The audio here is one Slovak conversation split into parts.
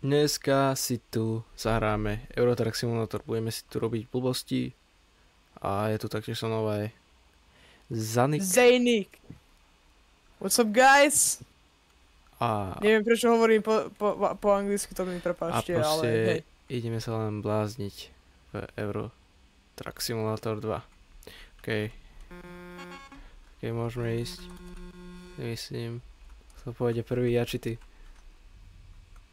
Dneska si tu zahráme Euro Truck Simulator, budeme si tu robiť blbosti a je tu taktiež so mnou aj Zanik Zajnik. What's up, guys? a Neviem, prečo hovorím po anglicky, to mi prepáčte, ale proste hej. ideme sa len blázniť v Euro Truck Simulator 2. OK, môžeme ísť. Myslím, kto pôjde prvý, ja či ty?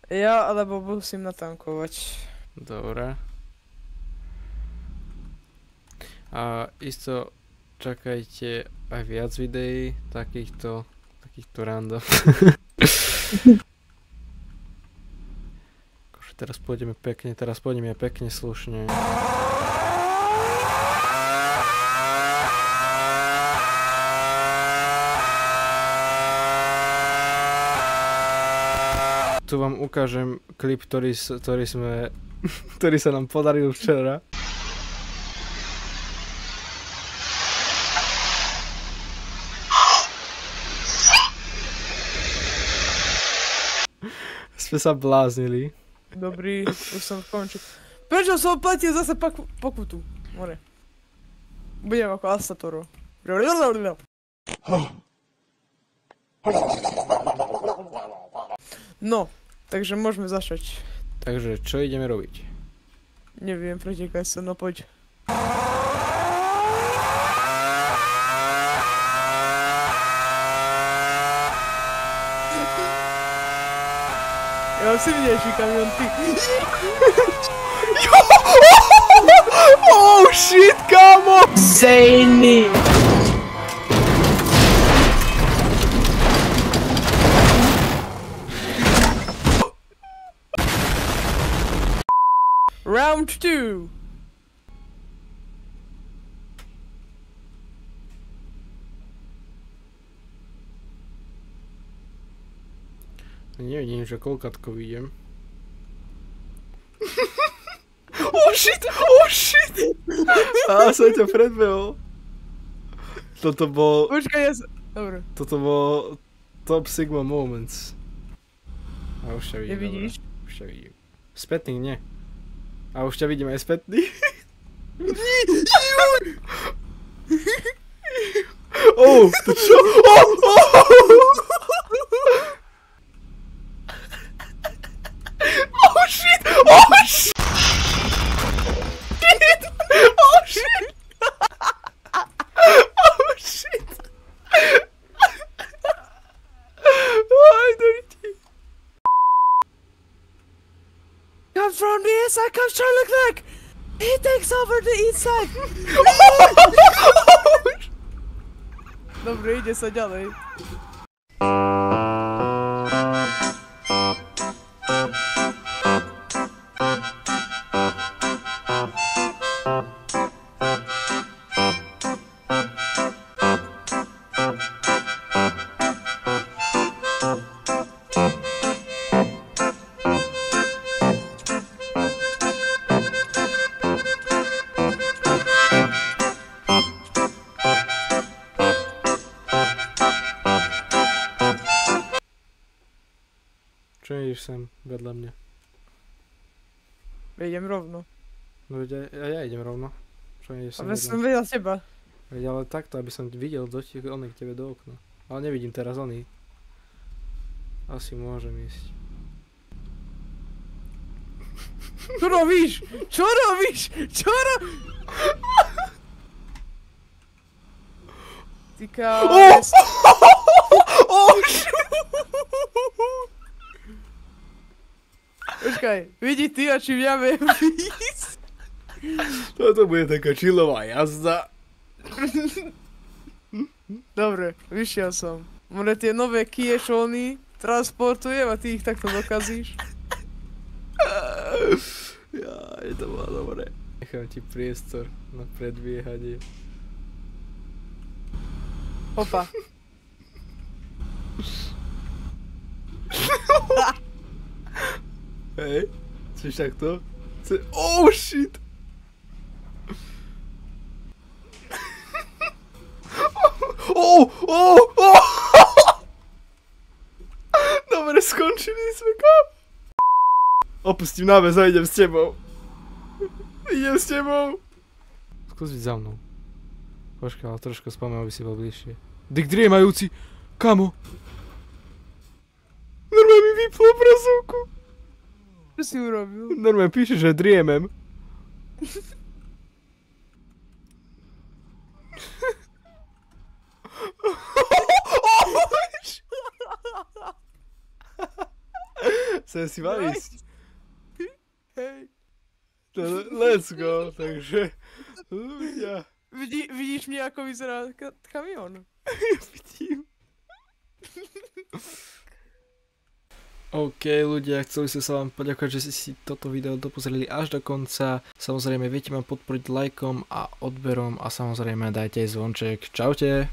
Ja, alebo musím natankovať. Dobre. A isto čakajte aj viac videí takýchto random. Akože teraz pôjdeme pekne slušne. Tu vám ukážem klip, ktorý sa nám podaril včera. Sme sa bláznili. Dobrý, už som skončil. Prečo som platil zase pokutu? More. Budem ako Asatoro. No, takže môžeme začať. Takže, čo ideme robiť? Neviem, pretekaj sa, no poď. Ja si vidíš, kamion, ty. Oh shit, kámo! Zajni! Round 2. Nevidím, že koľkatko vidím. Oh shit! Á, som ťa predbehol. Toto bol Dobre. Top Sigma Moments. A už ťa vidím. Nevidíš? Dobre. Už ťa vidím. Spätný, nie. A už ťa vidím aj spätný. Oh, to čo? Oh shit! Oh shit! Oh shit! Oh shit! Aj do ryti. Come from the inside, comes Sherlock Lake! He takes over the inside! Dobre, ide sa ďalej. Čo ideš sem vedľa mňa? Idem rovno. No veď ja idem rovno. Čo ideš sem Ale vedľa som mňa? vedel teba. Veď ale takto, aby som videl oný k tebe do okna. Ale nevidím teraz oný. Asi môžem ísť. Čo robíš? Čo robíš? Ty káves. Oh shit! Počkaj, vidí ty a či mňa viem ísť? Toto bude taká chillová jazda. Dobre, vyšiel som. More tie nové Kia Shony transportujem a ty ich takto dokazíš. Jaj, to bolo dobre. Nechám ti priestor na predbiehanie. Opa. Hej, chceš takto? Oh shit! Oh! Dobre, skončili sme, kam? Opustím náves a idem s tebou. Idem s tebou. Skús byť za mnou. Počkaj, ale trošku spomínam, aby si bol bližšie. Dick driemajúci. Kamo? Normálne mi vyplo obrazovku. Čo si urobil? Normálne píše, že driemem. Chcem si vám ísť. Hej. Let's go, takže ľudia. Vidíš mě, ako vyzerá kamión? Vidím. OK ľudia, chceli som sa vám poďakovať, že ste si toto video dopozreli až do konca. Samozrejme viete ma podporiť lajkom a odberom a samozrejme dajte aj zvonček. Čaute.